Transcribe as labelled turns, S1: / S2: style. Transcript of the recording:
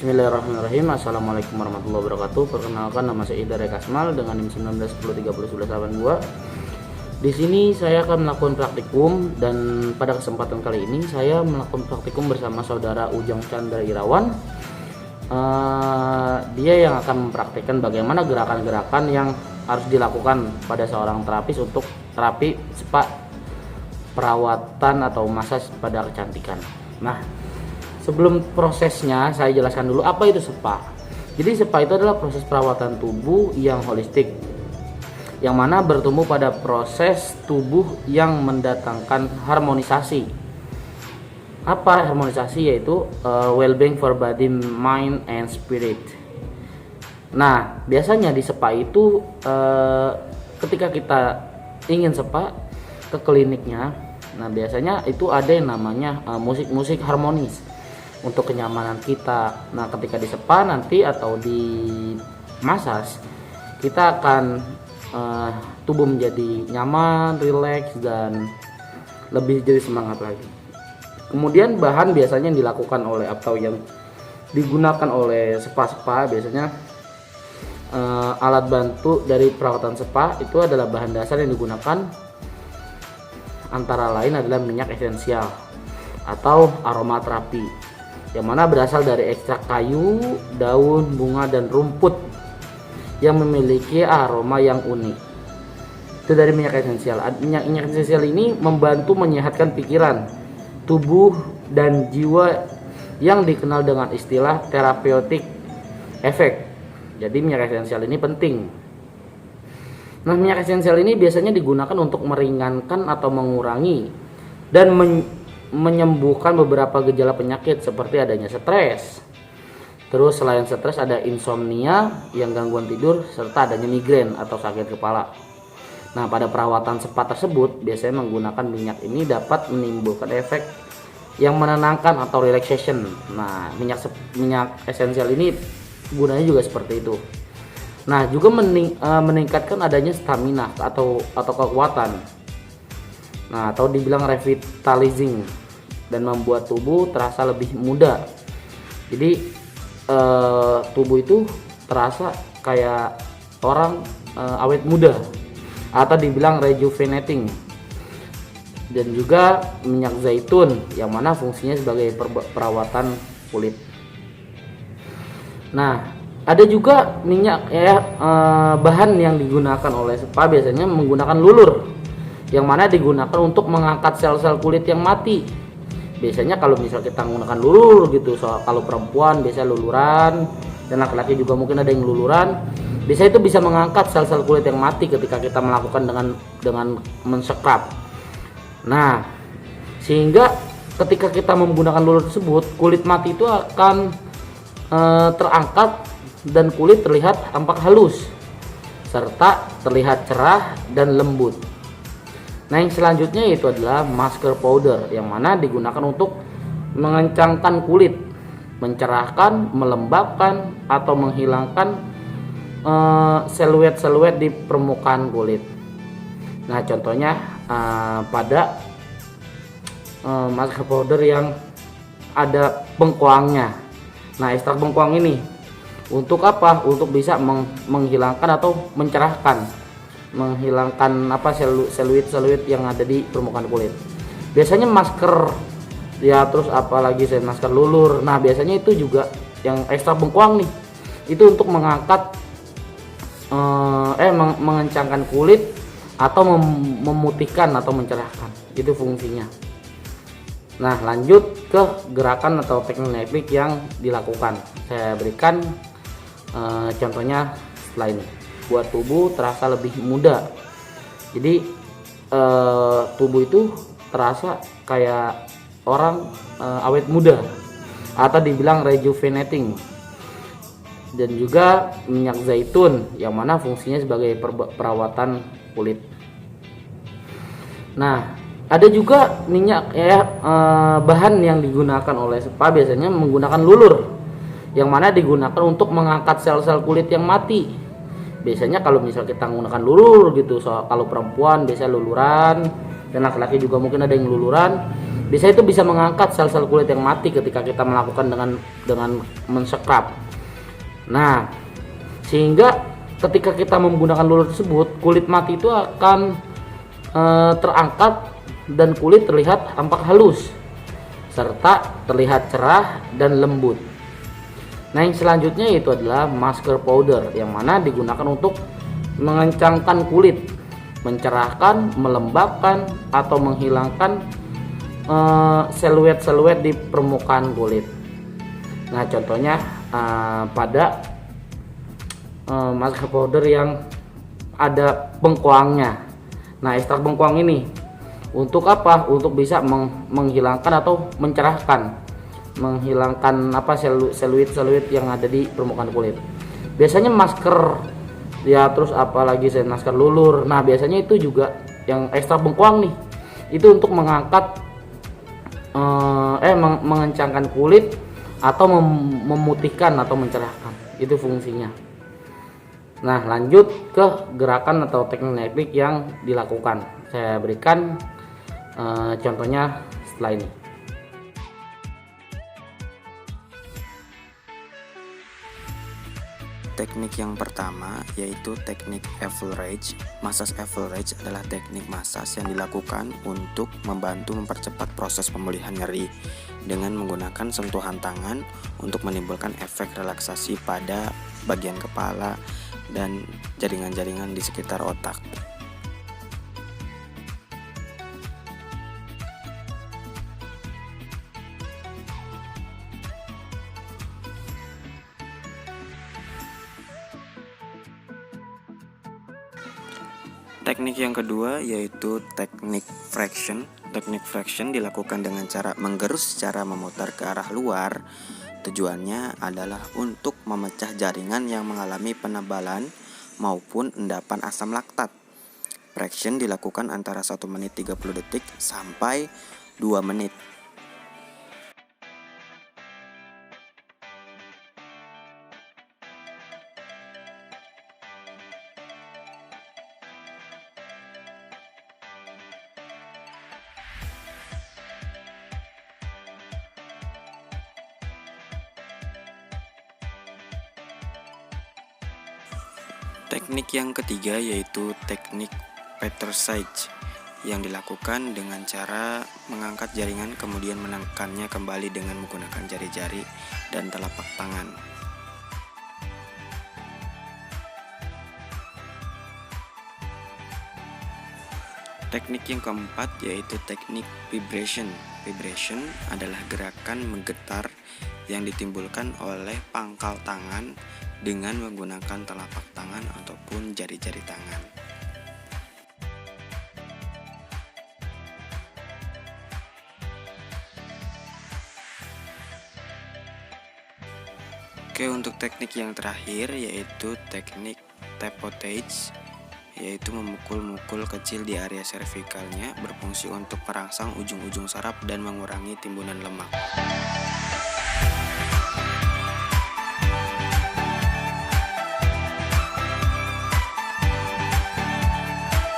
S1: Bismillahirrahmanirrahim. Assalamualaikum warahmatullahi wabarakatuh. Perkenalkan, nama saya Idhar Kasmal dengan NIM 1910301182. Di sini saya akan melakukan praktikum, dan pada kesempatan kali ini saya melakukan praktikum bersama saudara Ujang Chandra Irawan. Dia yang akan mempraktikkan bagaimana gerakan-gerakan yang harus dilakukan pada seorang terapis untuk terapi spa perawatan atau massage pada kecantikan. Nah, sebelum prosesnya saya jelaskan dulu apa itu spa. Jadi spa itu adalah proses perawatan tubuh yang holistik, yang mana bertumbuh pada proses tubuh yang mendatangkan harmonisasi. Apa harmonisasi? Yaitu well-being for body, mind, and spirit. Nah, biasanya di spa itu ketika kita ingin spa ke kliniknya, nah biasanya itu ada yang namanya musik-musik harmonis untuk kenyamanan kita. Nah, ketika di spa nanti atau di massage, kita akan tubuh menjadi nyaman, rileks, dan lebih jadi semangat lagi. Kemudian bahan biasanya yang dilakukan oleh atau yang digunakan oleh spa-spa biasanya alat bantu dari perawatan spa itu adalah bahan dasar yang digunakan antara lain adalah minyak esensial atau aromaterapi, yang mana berasal dari ekstrak kayu, daun, bunga, dan rumput yang memiliki aroma yang unik. Itu dari minyak esensial. Minyak esensial ini membantu menyehatkan pikiran, tubuh, dan jiwa yang dikenal dengan istilah therapeutic effect. Jadi minyak esensial ini penting. Nah, minyak esensial ini biasanya digunakan untuk meringankan atau mengurangi dan menyembuhkan beberapa gejala penyakit seperti adanya stres. Terus selain stres ada insomnia yang gangguan tidur, serta adanya migrain atau sakit kepala. Nah, pada perawatan spa tersebut biasanya menggunakan minyak ini dapat menimbulkan efek yang menenangkan atau relaxation. Nah, minyak esensial ini gunanya juga seperti itu. Nah, juga meningkatkan adanya stamina atau kekuatan. Nah, atau dibilang revitalizing, dan membuat tubuh terasa lebih muda. Jadi tubuh itu terasa kayak orang awet muda, atau dibilang rejuvenating. Dan juga minyak zaitun yang mana fungsinya sebagai perawatan kulit. Nah, ada juga minyak bahan yang digunakan oleh spa biasanya menggunakan lulur, yang mana digunakan untuk mengangkat sel-sel kulit yang mati. Biasanya kalau misal kita menggunakan lulur gitu, kalau perempuan biasa luluran, dan laki-laki juga mungkin ada yang luluran. Biasanya itu bisa mengangkat sel-sel kulit yang mati ketika kita melakukan dengan mensekrap. Nah, sehingga ketika kita menggunakan lulur tersebut, kulit mati itu akan terangkat dan kulit terlihat tampak halus serta terlihat cerah dan lembut. Nah, yang selanjutnya itu adalah masker powder, yang mana digunakan untuk mengencangkan kulit, mencerahkan, melembabkan, atau menghilangkan siluet-siluet di permukaan kulit. Nah, contohnya pada masker powder yang ada bengkoangnya. Nah, ekstrak bengkoang ini untuk apa? Untuk bisa menghilangkan atau menghilangkan seluit yang ada di permukaan kulit. Biasanya masker ya, terus apalagi masker lulur. Nah, biasanya itu juga yang ekstrak bengkoang nih, itu untuk mengangkat mengencangkan kulit atau memutihkan atau mencerahkan. Itu fungsinya. Nah, lanjut ke gerakan atau teknik yang dilakukan. Saya berikan contohnya setelah ini. Buat tubuh terasa lebih muda. Jadi tubuh itu terasa kayak orang awet muda, atau dibilang rejuvenating. Dan juga minyak zaitun, yang mana fungsinya sebagai perawatan kulit. Nah, ada juga minyak bahan yang digunakan oleh spa biasanya menggunakan lulur, yang mana digunakan untuk mengangkat sel-sel kulit yang mati. Biasanya kalau misal kita menggunakan lulur gitu, kalau perempuan biasa luluran, dan laki-laki juga mungkin ada yang luluran. Biasanya itu bisa mengangkat sel-sel kulit yang mati ketika kita melakukan dengan men-scrub. Nah, sehingga ketika kita menggunakan lulur tersebut, kulit mati itu akan terangkat dan kulit terlihat tampak halus serta terlihat cerah dan lembut. Nah, yang selanjutnya itu adalah masker powder, yang mana digunakan untuk mengencangkan kulit, mencerahkan, melembabkan, atau menghilangkan seluet-seluet di permukaan kulit. Nah, contohnya pada masker powder yang ada bengkoangnya. Nah, ekstrak bengkoang ini untuk apa? Untuk bisa menghilangkan atau menghilangkan seluit yang ada di permukaan kulit. Biasanya masker ya, terus apalagi masker lulur. Nah, biasanya itu juga yang ekstrak bengkoang nih, itu untuk mengangkat mengencangkan kulit atau memutihkan atau mencerahkan. Itu fungsinya. Nah, lanjut ke gerakan atau teknik yang dilakukan. Saya berikan contohnya setelah ini.
S2: Teknik yang pertama yaitu teknik average. Massage average adalah teknik massage yang dilakukan untuk membantu mempercepat proses pemulihan nyeri dengan menggunakan sentuhan tangan untuk menimbulkan efek relaksasi pada bagian kepala dan jaringan-jaringan di sekitar otak. Teknik yang kedua yaitu teknik fraction. Teknik fraction dilakukan dengan cara menggerus secara memutar ke arah luar. Tujuannya adalah untuk memecah jaringan yang mengalami penebalan maupun endapan asam laktat. Fraction dilakukan antara 1 menit 30 detik sampai 2 menit. Teknik yang ketiga yaitu teknik Petersage yang dilakukan dengan cara mengangkat jaringan kemudian menekannya kembali dengan menggunakan jari-jari dan telapak tangan. Teknik yang keempat yaitu teknik vibration. Vibration adalah gerakan menggetar yang ditimbulkan oleh pangkal tangan dengan menggunakan telapak tangan ataupun jari-jari tangan. Oke, untuk teknik yang terakhir yaitu teknik tapotage, yaitu memukul-mukul kecil di area servikalnya, berfungsi untuk merangsang ujung-ujung saraf dan mengurangi timbunan lemak.